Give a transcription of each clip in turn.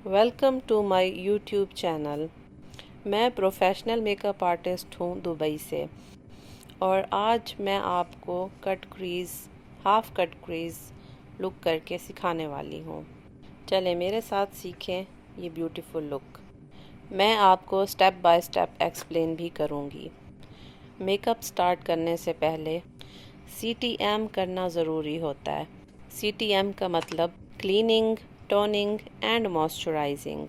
Welcome to my YouTube channel. मैं professional makeup artist हूँ दुबई से, और आज मैं आपको cut crease, half cut crease look करके सिखाने वाली हूँ। चलें मेरे साथ सीखें ये ब्यूटीफुल लुक। मैं आपको स्टेप बाय स्टेप एक्सप्लेन भी करूँगी। मेकअप स्टार्ट करने से पहले CTM करना ज़रूरी होता है। CTM का मतलब क्लीनिंग, टोनिंग एंड मॉइस्चराइजिंग।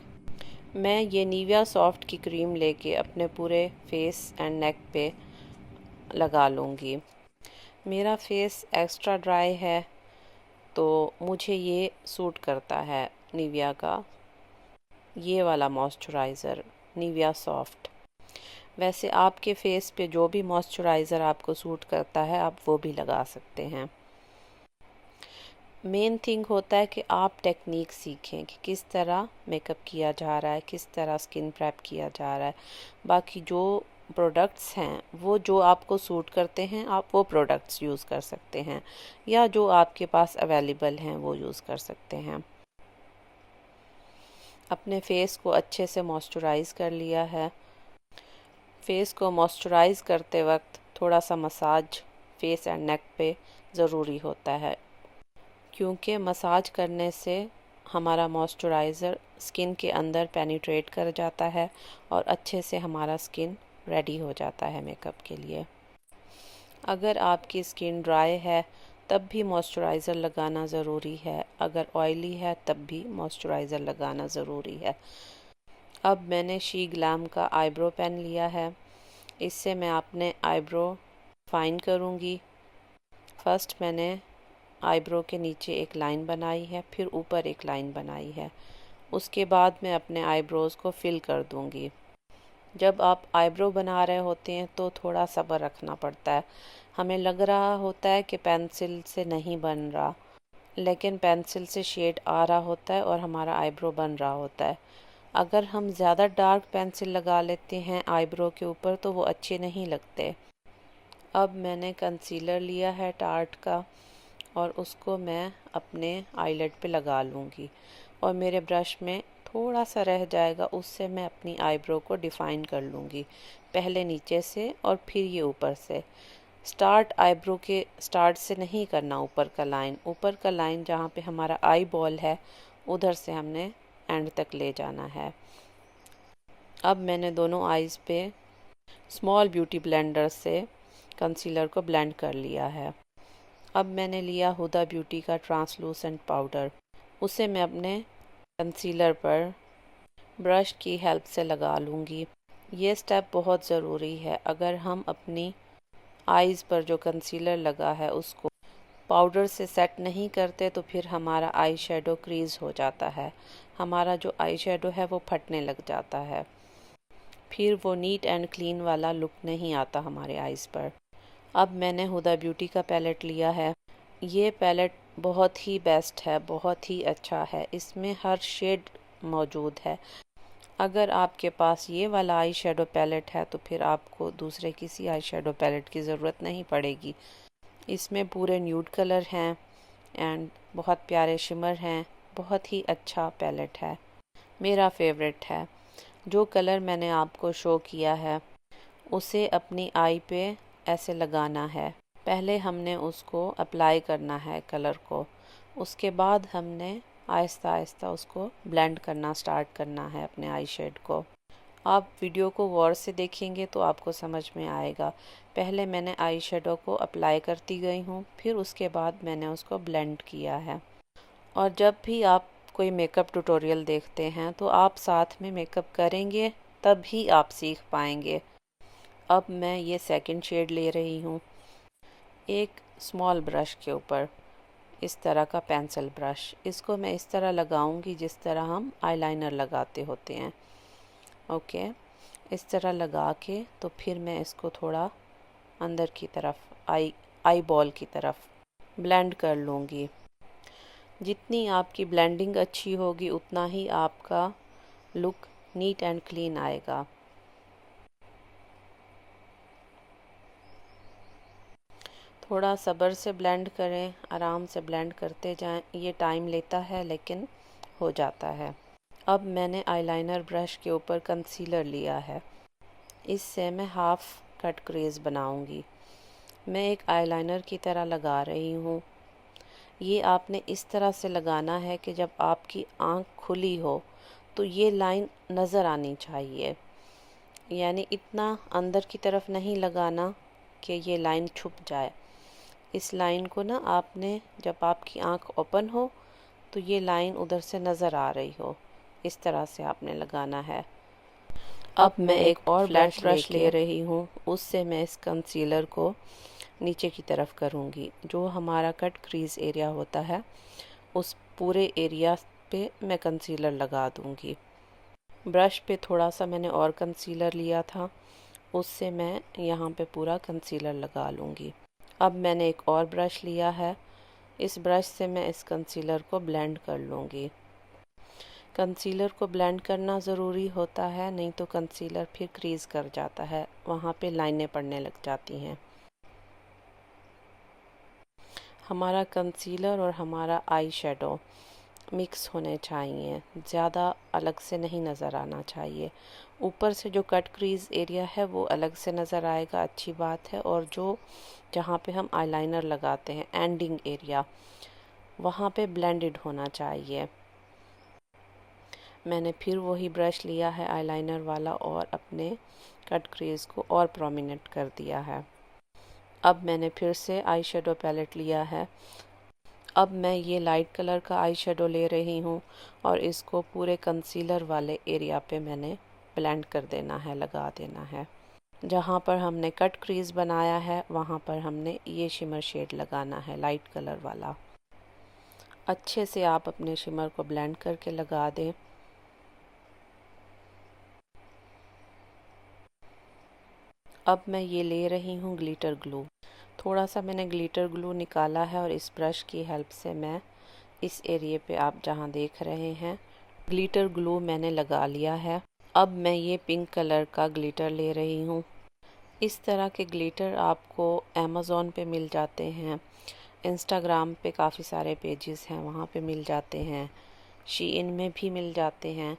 मैं ये निविया सॉफ्ट की क्रीम लेके अपने पूरे फेस एंड नेक पे लगा लूँगी। मेरा फेस एक्स्ट्रा ड्राई है तो मुझे ये सूट करता है, निविया का ये वाला मॉइस्चराइज़र, निविया सॉफ्ट। वैसे आपके फेस पे जो भी मॉइस्चराइज़र आपको सूट करता है आप वो भी लगा सकते हैं। मेन थिंग होता है कि आप टेक्निक सीखें कि किस तरह मेकअप किया जा रहा है, किस तरह स्किन प्रेप किया जा रहा है। बाकी जो प्रोडक्ट्स हैं वो जो आपको सूट करते हैं आप वो प्रोडक्ट्स यूज़ कर सकते हैं, या जो आपके पास अवेलेबल हैं वो यूज़ कर सकते हैं। अपने फेस को अच्छे से मॉइस्चराइज़ कर लिया है। फेस को मॉइस्चराइज़ करते वक्त थोड़ा सा मसाज फेस एंड नेक पे ज़रूरी होता है, क्योंकि मसाज करने से हमारा मॉइस्चराइज़र स्किन के अंदर पेनिट्रेट कर जाता है और अच्छे से हमारा स्किन रेडी हो जाता है मेकअप के लिए। अगर आपकी स्किन ड्राई है तब भी मॉइस्चराइज़र लगाना ज़रूरी है, अगर ऑयली है तब भी मॉइस्चराइज़र लगाना ज़रूरी है। अब मैंने शी ग्लैम का आईब्रो पेन लिया है, इससे मैं अपने आईब्रो फाइन करूँगी। फर्स्ट मैंने आईब्रो के नीचे एक लाइन बनाई है, फिर ऊपर एक लाइन बनाई है। उसके बाद मैं अपने आईब्रोज़ को फिल कर दूंगी। जब आप आईब्रो बना रहे होते हैं तो थोड़ा सब्र रखना पड़ता है। हमें लग रहा होता है कि पेंसिल से नहीं बन रहा, लेकिन पेंसिल से शेड आ रहा होता है और हमारा आईब्रो बन रहा होता है। अगर हम ज़्यादा डार्क पेंसिल लगा लेते हैं आईब्रो के ऊपर तो वो अच्छे नहीं लगते। अब मैंने कंसीलर लिया है टार्ट का और उसको मैं अपने आईलेट पे लगा लूँगी, और मेरे ब्रश में थोड़ा सा रह जाएगा, उससे मैं अपनी आईब्रो को डिफ़ाइन कर लूँगी, पहले नीचे से और फिर ये ऊपर से। स्टार्ट आईब्रो के स्टार्ट से नहीं करना, ऊपर का लाइन जहाँ पे हमारा आई बॉल है उधर से हमने एंड तक ले जाना है। अब मैंने दोनों आईज़ पे स्मॉल ब्यूटी ब्लेंडर से कंसीलर को ब्लेंड कर लिया है। अब मैंने लिया हुदा ब्यूटी का ट्रांसलूसेंट पाउडर, उसे मैं अपने कंसीलर पर ब्रश की हेल्प से लगा लूँगी। ये स्टेप बहुत ज़रूरी है। अगर हम अपनी आईज़ पर जो कंसीलर लगा है उसको पाउडर से सेट नहीं करते तो फिर हमारा आई शेडो क्रीज हो जाता है, हमारा जो आई शेडो है वो फटने लग जाता है, फिर वो नीट एंड क्लीन वाला लुक नहीं आता हमारे आईज़ पर। अब मैंने हुदा ब्यूटी का पैलेट लिया है। ये पैलेट बहुत ही बेस्ट है, बहुत ही अच्छा है, इसमें हर शेड मौजूद है। अगर आपके पास ये वाला आई शेडो पैलेट है तो फिर आपको दूसरे किसी आई शेडो पैलेट की ज़रूरत नहीं पड़ेगी। इसमें पूरे न्यूड कलर हैं एंड बहुत प्यारे शिमर हैं। बहुत ही अच्छा पैलेट है, मेरा फेवरेट है। जो कलर मैंने आपको शो किया है उसे अपनी आई पे ऐसे लगाना है। पहले हमने उसको अप्लाई करना है कलर को, उसके बाद हमने आहिस्ता आहिस्ता उसको ब्लेंड करना स्टार्ट करना है अपने आई शेड को। आप वीडियो को गौर से देखेंगे तो आपको समझ में आएगा। पहले मैंने आई शेडो को अप्लाई करती गई हूँ, फिर उसके बाद मैंने उसको ब्लेंड किया है। और जब भी आप कोई मेकअप ट्यूटोरियल देखते हैं तो आप साथ में मेकअप करेंगे तभी आप सीख पाएंगे। अब मैं ये सेकंड शेड ले रही हूँ एक स्मॉल ब्रश के ऊपर, इस तरह का पेंसिल ब्रश। इसको मैं इस तरह लगाऊंगी जिस तरह हम आईलाइनर लगाते होते हैं। ओके, इस तरह लगा के तो फिर मैं इसको थोड़ा अंदर की तरफ आई बॉल की तरफ ब्लेंड कर लूँगी। जितनी आपकी ब्लेंडिंग अच्छी होगी उतना ही आपका लुक नीट एंड क्लीन आएगा। थोड़ा सब्र से ब्लेंड करें, आराम से ब्लेंड करते जाएं। ये टाइम लेता है लेकिन हो जाता है। अब मैंने आईलाइनर ब्रश के ऊपर कंसीलर लिया है। इससे मैं हाफ कट क्रेज बनाऊंगी। मैं एक आईलाइनर की तरह लगा रही हूँ। ये आपने इस तरह से लगाना है कि जब आपकी आँख खुली हो तो ये लाइन नज़र आनी चाहिए, यानी इतना अंदर की तरफ नहीं लगाना कि ये लाइन छुप जाए। इस लाइन को ना आपने जब आपकी आँख ओपन हो तो ये लाइन उधर से नज़र आ रही हो, इस तरह से आपने लगाना है। अब मैं एक और फ्लैट ब्रश ले रही हूँ, उससे मैं इस कंसीलर को नीचे की तरफ करूँगी। जो हमारा कट क्रीज एरिया होता है उस पूरे एरिया पे मैं कंसीलर लगा दूँगी। ब्रश पे थोड़ा सा मैंने और कंसीलर लिया था, उससे मैं यहाँ पे पूरा कंसीलर लगा लूँगी। अब मैंने एक और ब्रश लिया है, इस ब्रश से मैं इस कंसीलर को ब्लेंड कर लूँगी। कंसीलर को ब्लेंड करना ज़रूरी होता है, नहीं तो कंसीलर फिर क्रीज कर जाता है, वहाँ पे लाइनें पड़ने लग जाती हैं। हमारा कंसीलर और हमारा आई शेडो मिक्स होने चाहिए, ज़्यादा अलग से नहीं नज़र आना चाहिए। ऊपर से जो कट क्रीज एरिया है वो अलग से नज़र आएगा, अच्छी बात है। और जो जहाँ पे हम आईलाइनर लगाते हैं एंडिंग एरिया, वहाँ पे ब्लेंडेड होना चाहिए। मैंने फिर वही ब्रश लिया है आईलाइनर वाला और अपने कट क्रीज को और प्रोमिनेंट कर दिया है। अब मैंने फिर से आई शेडो पैलेट लिया है। अब मैं ये लाइट कलर का आई शेडो ले रही हूँ और इसको पूरे कंसीलर वाले एरिया पे मैंने ब्लेंड कर देना है, लगा देना है। जहाँ पर हमने कट क्रीज बनाया है वहाँ पर हमने ये शिमर शेड लगाना है, लाइट कलर वाला। अच्छे से आप अपने शिमर को ब्लेंड करके लगा दें। अब मैं ये ले रही हूँ ग्लिटर ग्लू। थोड़ा सा मैंने ग्लिटर ग्लू निकाला है और इस ब्रश की हेल्प से मैं इस एरिया पे आप जहाँ देख रहे हैं ग्लिटर ग्लू मैंने लगा लिया है। अब मैं ये पिंक कलर का ग्लिटर ले रही हूँ। इस तरह के ग्लिटर आपको अमेज़ॉन पे मिल जाते हैं, इंस्टाग्राम पे काफ़ी सारे पेजेस हैं वहाँ पे मिल जाते हैं, शीइन में भी मिल जाते हैं।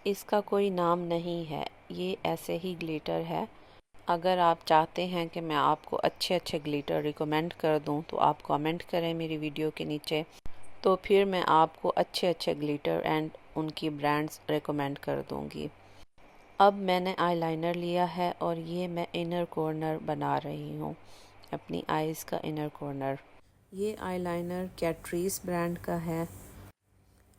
इसका कोई नाम नहीं है, ये ऐसे ही ग्लिटर है। अगर आप चाहते हैं कि मैं आपको अच्छे अच्छे ग्लिटर रिकमेंड कर दूं तो आप कमेंट करें मेरी वीडियो के नीचे, तो फिर मैं आपको अच्छे अच्छे ग्लिटर एंड उनकी ब्रांड्स रिकमेंड कर दूंगी। अब मैंने आईलाइनर लिया है और ये मैं इनर कॉर्नर बना रही हूँ, अपनी आईज़ का इनर कॉर्नर। ये आईलाइनर कैट्रीज ब्रांड का है।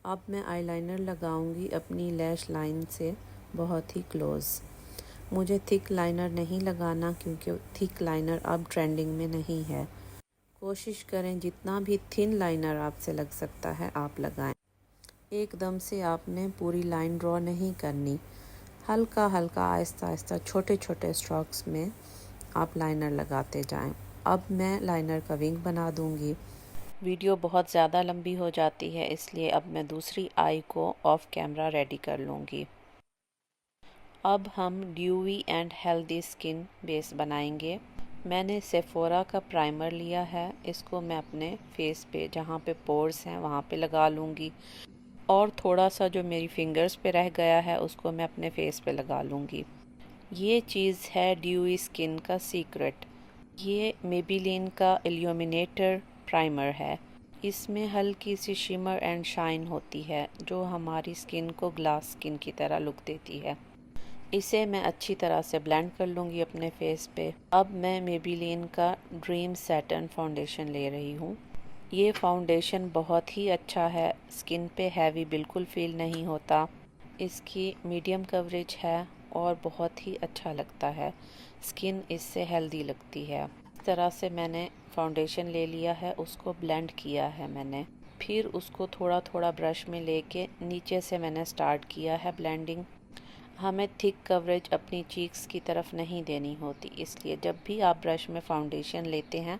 अब मैं आईलाइनर लगाऊंगी अपनी लैश लाइन से बहुत ही क्लोज़। मुझे थिक लाइनर नहीं लगाना क्योंकि थिक लाइनर अब ट्रेंडिंग में नहीं है। कोशिश करें जितना भी थिन लाइनर आपसे लग सकता है आप लगाएं। एकदम से आपने पूरी लाइन ड्रॉ नहीं करनी, हल्का हल्का आहिस्ता आहिस्ता छोटे छोटे स्ट्रोक्स में आप लाइनर लगाते जाएं। अब मैं लाइनर का विंग बना दूंगी। वीडियो बहुत ज़्यादा लंबी हो जाती है, इसलिए अब मैं दूसरी आई को ऑफ कैमरा रेडी कर लूँगी। अब हम dewy and healthy skin base बनाएंगे। मैंने सेफोरा का प्राइमर लिया है, इसको मैं अपने फेस पे जहाँ पे पोर्स हैं वहाँ पे लगा लूँगी और थोड़ा सा जो मेरी फिंगर्स पे रह गया है उसको मैं अपने फेस पे लगा लूँगी। ये चीज़ है ड्यूवी स्किन का सीक्रेट। ये मेबेलिन का इल्यूमिनेटर प्राइमर है। इसमें हल्की सी शिमर एंड शाइन होती है जो हमारी स्किन को ग्लास स्किन की तरह लुक देती है। इसे मैं अच्छी तरह से ब्लेंड कर लूँगी अपने फेस पे। अब मैं मेबेलिन का ड्रीम सैटिन फाउंडेशन ले रही हूँ। ये फाउंडेशन बहुत ही अच्छा है, स्किन पे हैवी बिल्कुल फील नहीं होता। इसकी मीडियम कवरेज है और बहुत ही अच्छा लगता है, स्किन इससे हेल्दी लगती है। इस तरह से मैंने फाउंडेशन ले लिया है, उसको ब्लेंड किया है मैंने। फिर उसको थोड़ा थोड़ा ब्रश में लेके नीचे से मैंने स्टार्ट किया है ब्लेंडिंग। हमें थिक कवरेज अपनी चीक्स की तरफ नहीं देनी होती, इसलिए जब भी आप ब्रश में फाउंडेशन लेते हैं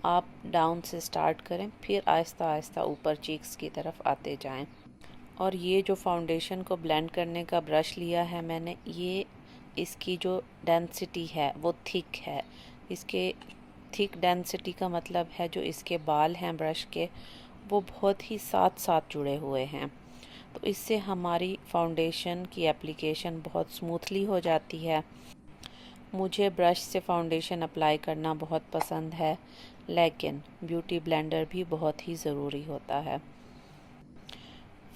आप डाउन से स्टार्ट करें, फिर आहिस्ता आहिस्ता ऊपर चीक्स की तरफ आते जाएं। और ये जो फाउंडेशन को ब्लेंड करने का ब्रश लिया है मैंने, ये इसकी जो डेंसिटी है वो थिक है। इसके थिक डेंसिटी का मतलब है जो इसके बाल हैं ब्रश के वो बहुत ही साथ साथ जुड़े हुए हैं, तो इससे हमारी फाउंडेशन की एप्लीकेशन बहुत स्मूथली हो जाती है। मुझे ब्रश से फाउंडेशन अप्लाई करना बहुत पसंद है, लेकिन ब्यूटी ब्लेंडर भी बहुत ही ज़रूरी होता है।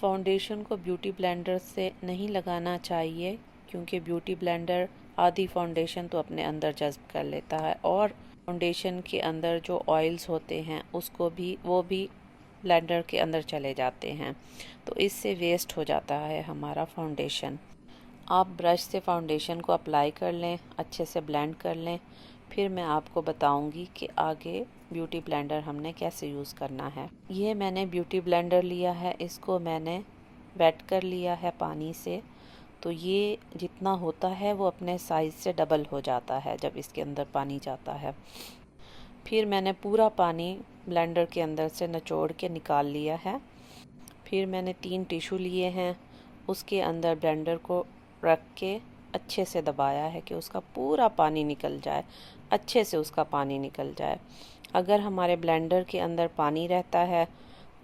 फाउंडेशन को ब्यूटी ब्लेंडर से नहीं लगाना चाहिए, क्योंकि ब्यूटी ब्लेंडर आधी फाउंडेशन तो अपने अंदर जज़्ब कर लेता है और फाउंडेशन के अंदर जो ऑयल्स होते हैं वो भी ब्लेंडर के अंदर चले जाते हैं, तो इससे वेस्ट हो जाता है हमारा फाउंडेशन। आप ब्रश से फाउंडेशन को अप्लाई कर लें, अच्छे से ब्लेंड कर लें, फिर मैं आपको बताऊंगी कि आगे ब्यूटी ब्लेंडर हमने कैसे यूज़ करना है। ये मैंने ब्यूटी ब्लेंडर लिया है, इसको मैंने वेट कर लिया है पानी से। तो ये जितना होता है वो अपने साइज़ से डबल हो जाता है जब इसके अंदर पानी जाता है। फिर मैंने पूरा पानी ब्लेंडर के अंदर से निचोड़ के निकाल लिया है। फिर मैंने 3 टिश्यू लिए हैं, उसके अंदर ब्लेंडर को रख के अच्छे से दबाया है कि उसका पूरा पानी निकल जाए, अच्छे से उसका पानी निकल जाए। अगर हमारे ब्लेंडर के अंदर पानी रहता है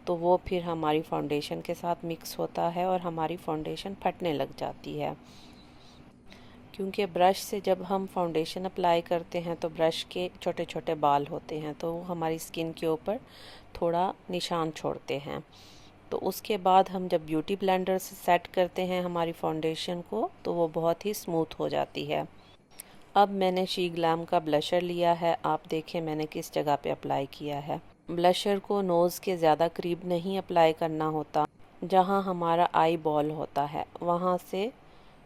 तो वो फिर हमारी फाउंडेशन के साथ मिक्स होता है और हमारी फाउंडेशन फटने लग जाती है। क्योंकि ब्रश से जब हम फाउंडेशन अप्लाई करते हैं तो ब्रश के छोटे छोटे बाल होते हैं, तो वो हमारी स्किन के ऊपर थोड़ा निशान छोड़ते हैं। तो उसके बाद हम जब ब्यूटी ब्लेंडर से सेट करते हैं हमारी फाउंडेशन को, तो वो बहुत ही स्मूथ हो जाती है। अब मैंने शी ग्लैम का ब्लशर लिया है, आप देखें मैंने किस जगह पे अप्लाई किया है। ब्लशर को नोज़ के ज़्यादा करीब नहीं अप्लाई करना होता, जहाँ हमारा आई बॉल होता है वहाँ से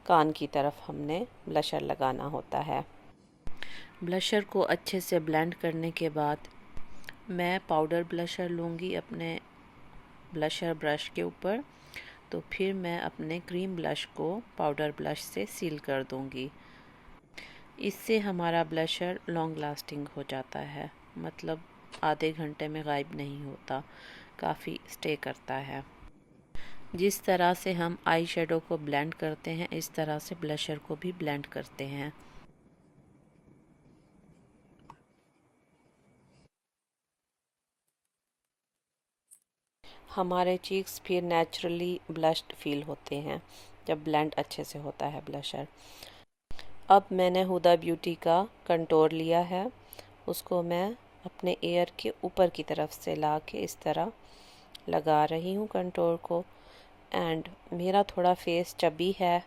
कान की तरफ हमने ब्लशर लगाना होता है। ब्लशर को अच्छे से ब्लेंड करने के बाद मैं पाउडर ब्लशर लूँगी अपने ब्लशर ब्रश के ऊपर, तो फिर मैं अपने क्रीम ब्लश को पाउडर ब्लश से सील कर दूँगी। इससे हमारा ब्लशर लॉन्ग लास्टिंग हो जाता है, मतलब आधे घंटे में गायब नहीं होता, काफ़ी स्टे करता है। जिस तरह से हम आई शेडो को ब्लेंड करते हैं, इस तरह से ब्लशर को भी ब्लेंड करते हैं। हमारे चीक्स फिर नेचुरली ब्लश्ड फील होते हैं जब ब्लेंड अच्छे से होता है ब्लशर। अब मैंने हुदा ब्यूटी का कंटोर लिया है, उसको मैं अपने ईयर के ऊपर की तरफ से ला के इस तरह लगा रही हूँ कंटोर को। एंड मेरा थोड़ा फेस चबी है,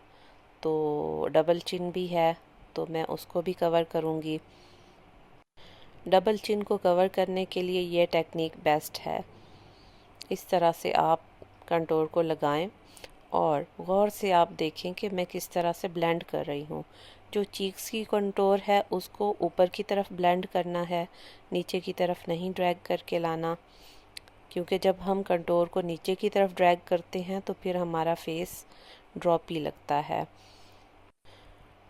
तो डबल चिन भी है, तो मैं उसको भी कवर करूँगी। डबल चिन को कवर करने के लिए ये टेक्निक बेस्ट है। इस तरह से आप कंटोर को लगाएं और गौर से आप देखें कि मैं किस तरह से ब्लेंड कर रही हूँ। जो चीक्स की कंटोर है उसको ऊपर की तरफ ब्लेंड करना है, नीचे की तरफ नहीं ड्रैग करके लाना, क्योंकि जब हम कंटोर को नीचे की तरफ ड्रैग करते हैं तो फिर हमारा फेस ड्रॉपी लगता है।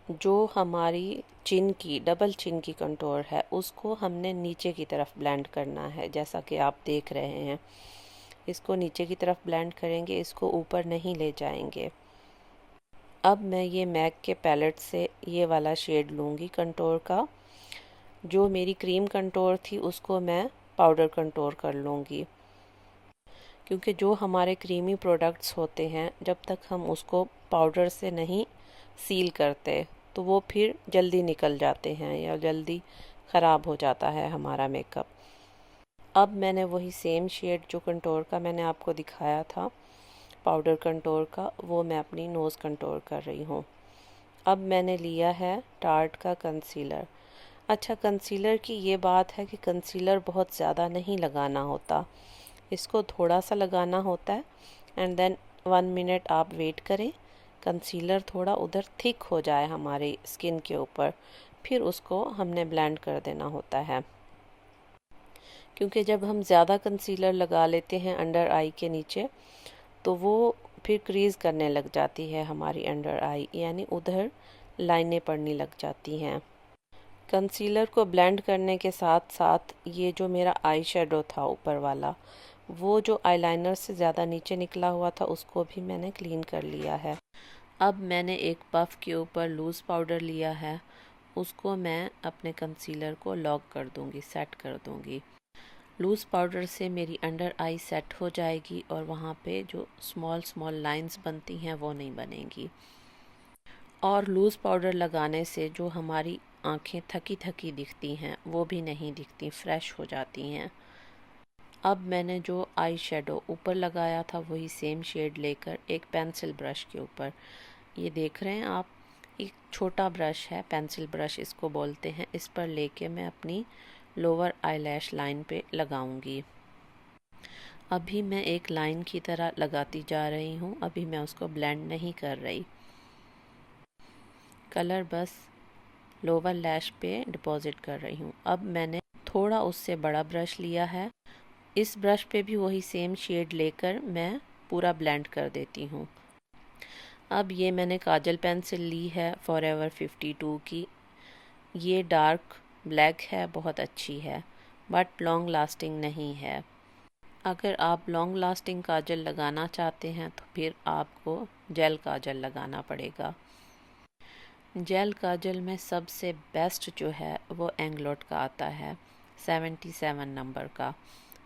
जो हमारी चिन की डबल चिन की कंटोर है उसको हमने नीचे की तरफ ब्लेंड करना है, जैसा कि आप देख रहे हैं। इसको नीचे की तरफ ब्लेंड करेंगे, इसको ऊपर नहीं ले जाएंगे। अब मैं ये मैक के पैलेट से ये वाला शेड लूँगी कंटोर का। जो मेरी क्रीम कंटोर थी उसको मैं पाउडर कंटोर कर लूँगी, क्योंकि जो हमारे क्रीमी प्रोडक्ट्स होते हैं जब तक हम उसको पाउडर से नहीं सील करते तो वो फिर जल्दी निकल जाते हैं या जल्दी ख़राब हो जाता है हमारा मेकअप। अब मैंने वही सेम शेड जो कंटोर का मैंने आपको दिखाया था पाउडर कंटोर का, वो मैं अपनी नोज़ कंटोर कर रही हूँ। अब मैंने लिया है टार्ट का कंसीलर। अच्छा, कंसीलर की ये बात है कि कंसीलर बहुत ज़्यादा नहीं लगाना होता, इसको थोड़ा सा लगाना होता है एंड देन 1 मिनट आप वेट करें, कंसीलर थोड़ा उधर थिक हो जाए हमारी स्किन के ऊपर, फिर उसको हमने ब्लेंड कर देना होता है। क्योंकि जब हम ज़्यादा कंसीलर लगा लेते हैं अंडर आई के नीचे तो वो फिर क्रीज़ करने लग जाती है हमारी अंडर आई, यानी उधर लाइनें पड़ने लग जाती हैं। कंसीलर को ब्लेंड करने के साथ साथ ये जो मेरा आई शेडो था ऊपर वाला, वो जो आईलाइनर से ज़्यादा नीचे निकला हुआ था उसको भी मैंने क्लीन कर लिया है। अब मैंने एक पफ के ऊपर लूज़ पाउडर लिया है, उसको मैं अपने कंसीलर को लॉक कर दूंगी, सेट कर दूंगी। लूज़ पाउडर से मेरी अंडर आई सेट हो जाएगी और वहाँ पे जो स्मॉल स्मॉल लाइंस बनती हैं वो नहीं बनेंगी। और लूज़ पाउडर लगाने से जो हमारी आँखें थकी थकी दिखती हैं वो भी नहीं दिखती, फ्रेश हो जाती हैं। अब मैंने जो आई शेडो ऊपर लगाया था वही सेम शेड लेकर एक पेंसिल ब्रश के ऊपर, ये देख रहे हैं आप, एक छोटा ब्रश है, पेंसिल ब्रश इसको बोलते हैं, इस पर लेके मैं अपनी लोअर आईलैश लाइन पे लगाऊंगी। अभी मैं एक लाइन की तरह लगाती जा रही हूँ, अभी मैं उसको ब्लेंड नहीं कर रही, कलर बस लोअर लैश पे डिपॉजिट कर रही हूँ। अब मैंने थोड़ा उससे बड़ा ब्रश लिया है, इस ब्रश पे भी वही सेम शेड लेकर मैं पूरा ब्लेंड कर देती हूँ। अब ये मैंने काजल पेंसिल ली है फॉरएवर 52 की, ये डार्क ब्लैक है, बहुत अच्छी है बट लॉन्ग लास्टिंग नहीं है। अगर आप लॉन्ग लास्टिंग काजल लगाना चाहते हैं तो फिर आपको जेल काजल लगाना पड़ेगा। जेल काजल में सबसे बेस्ट जो है वो एंगलोट का आता है, 77 नंबर का,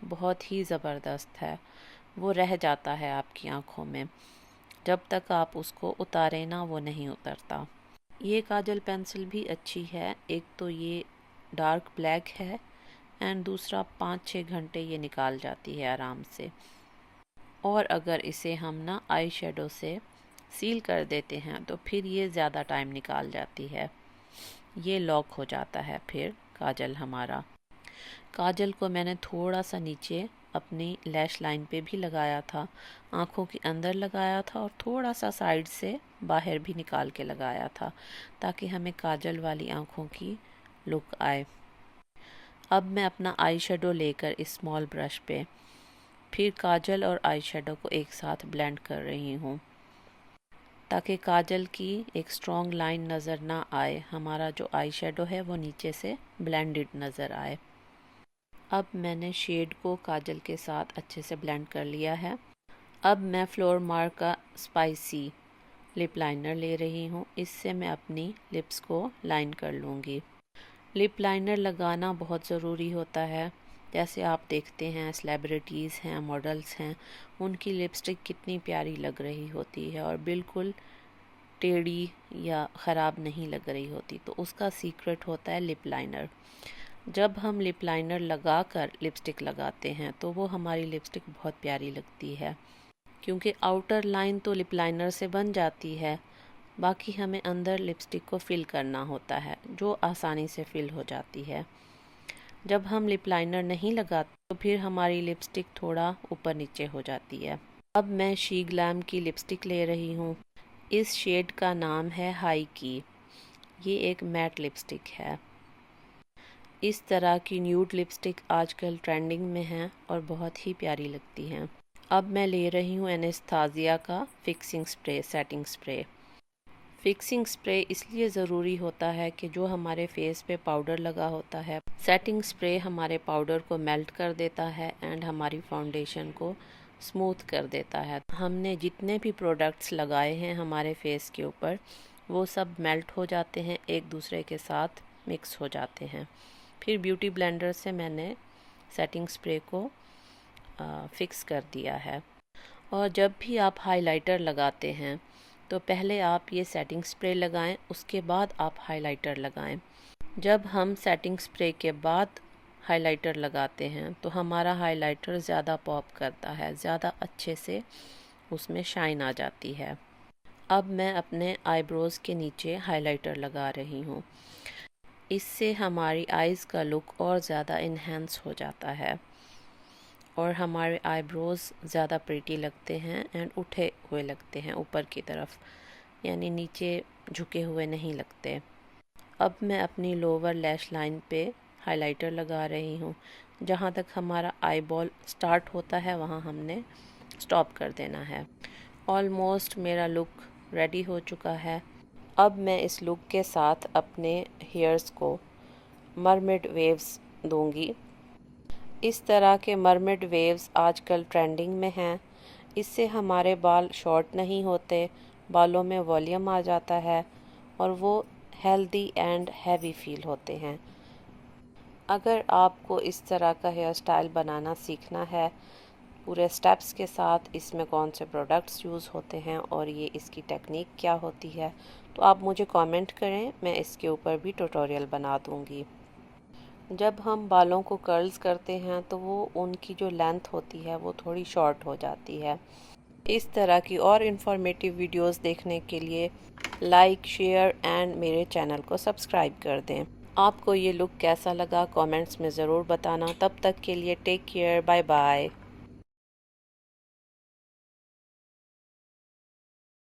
बहुत ही ज़बरदस्त है, वो रह जाता है आपकी आँखों में, जब तक आप उसको उतारें ना वो नहीं उतरता। ये काजल पेंसिल भी अच्छी है, एक तो ये डार्क ब्लैक है एंड दूसरा 5-6 घंटे ये निकाल जाती है आराम से। और अगर इसे हम ना आई शेडो से सील कर देते हैं तो फिर ये ज़्यादा टाइम निकाल जाती है, ये लॉक हो जाता है फिर काजल हमारा। काजल को मैंने थोड़ा सा नीचे अपनी लैश लाइन पे भी लगाया था, आँखों के अंदर लगाया था और थोड़ा सा साइड से बाहर भी निकाल के लगाया था ताकि हमें काजल वाली आँखों की लुक आए। अब मैं अपना आई शेडो लेकर इस स्मॉल ब्रश पे फिर काजल और आई शेडो को एक साथ ब्लेंड कर रही हूँ ताकि काजल की एक स्ट्रॉन्ग लाइन नज़र ना आए, हमारा जो आई शेडो है वो नीचे से ब्लेंडेड नज़र आए। अब मैंने शेड को काजल के साथ अच्छे से ब्लेंड कर लिया है। अब मैं फ्लोर मार्क का स्पाइसी लिप लाइनर ले रही हूँ, इससे मैं अपनी लिप्स को लाइन कर लूँगी। लिप लाइनर लगाना बहुत ज़रूरी होता है, जैसे आप देखते हैं सेलिब्रिटीज़ हैं, मॉडल्स हैं, उनकी लिपस्टिक कितनी प्यारी लग रही होती है और बिल्कुल टेढ़ी या ख़राब नहीं लग रही होती, तो उसका सीक्रेट होता है लिप लाइनर। जब हम लिप लाइनर लगा कर लिपस्टिक लगाते हैं तो वो हमारी लिपस्टिक बहुत प्यारी लगती है, क्योंकि आउटर लाइन तो लिप लाइनर से बन जाती है, बाकी हमें अंदर लिपस्टिक को फिल करना होता है जो आसानी से फिल हो जाती है। जब हम लिप लाइनर नहीं लगाते तो फिर हमारी लिपस्टिक थोड़ा ऊपर नीचे हो जाती है। अब मैं शी ग्लैम की लिपस्टिक ले रही हूँ, इस शेड का नाम है हाई की, ये एक मैट लिपस्टिक है। इस तरह की न्यूड लिपस्टिक आजकल ट्रेंडिंग में हैं और बहुत ही प्यारी लगती हैं। अब मैं ले रही हूँ एनेस्थासिया का fixing spray, setting spray. Fixing spray इसलिए ज़रूरी होता है कि जो हमारे फेस पे पाउडर लगा होता है, सेटिंग स्प्रे हमारे पाउडर को मेल्ट कर देता है एंड हमारी फाउंडेशन को स्मूथ कर देता है। हमने जितने भी प्रोडक्ट्स लगाए हैं हमारे फेस के ऊपर वो सब मेल्ट हो जाते हैं, एक दूसरे के साथ मिक्स हो जाते हैं। फिर ब्यूटी ब्लेंडर से मैंने सेटिंग स्प्रे को फिक्स कर दिया है। और जब भी आप हाइलाइटर लगाते हैं तो पहले आप ये सेटिंग स्प्रे लगाएं, उसके बाद आप हाइलाइटर लगाएं। जब हम सेटिंग स्प्रे के बाद हाइलाइटर लगाते हैं तो हमारा हाइलाइटर ज़्यादा पॉप करता है, ज़्यादा अच्छे से उसमें शाइन आ जाती है। अब मैं अपने आईब्रोज़ के नीचे हाइलाइटर लगा रही हूँ, इससे हमारी आइज़ का लुक और ज़्यादा इन्हेंस हो जाता है और हमारे आईब्रोज़ ज़्यादा प्रीटी लगते हैं एंड उठे हुए लगते हैं ऊपर की तरफ, यानी नीचे झुके हुए नहीं लगते। अब मैं अपनी लोअर लैश लाइन पे हाइलाइटर लगा रही हूँ, जहाँ तक हमारा आई बॉल स्टार्ट होता है वहाँ हमने स्टॉप कर देना है। ऑलमोस्ट मेरा लुक रेडी हो चुका है। अब मैं इस लुक के साथ अपने हेयर्स को मरमेड वेव्स दूंगी। इस तरह के मरमेड वेव्स आजकल ट्रेंडिंग में हैं, इससे हमारे बाल शॉर्ट नहीं होते, बालों में वॉल्यूम आ जाता है और वो हेल्दी एंड हैवी फील होते हैं। अगर आपको इस तरह का हेयर स्टाइल बनाना सीखना है पूरे स्टेप्स के साथ, इसमें कौन से प्रोडक्ट्स यूज़ होते हैं और ये इसकी टेक्निक क्या होती है, तो आप मुझे कमेंट करें, मैं इसके ऊपर भी ट्यूटोरियल बना दूँगी। जब हम बालों को कर्ल्स करते हैं तो वो उनकी जो लेंथ होती है वो थोड़ी शॉर्ट हो जाती है। इस तरह की और इन्फॉर्मेटिव वीडियोस देखने के लिए लाइक, शेयर एंड मेरे चैनल को सब्सक्राइब कर दें। आपको ये लुक कैसा लगा कमेंट्स में ज़रूर बताना। तब तक के लिए टेक केयर, बाय बाय।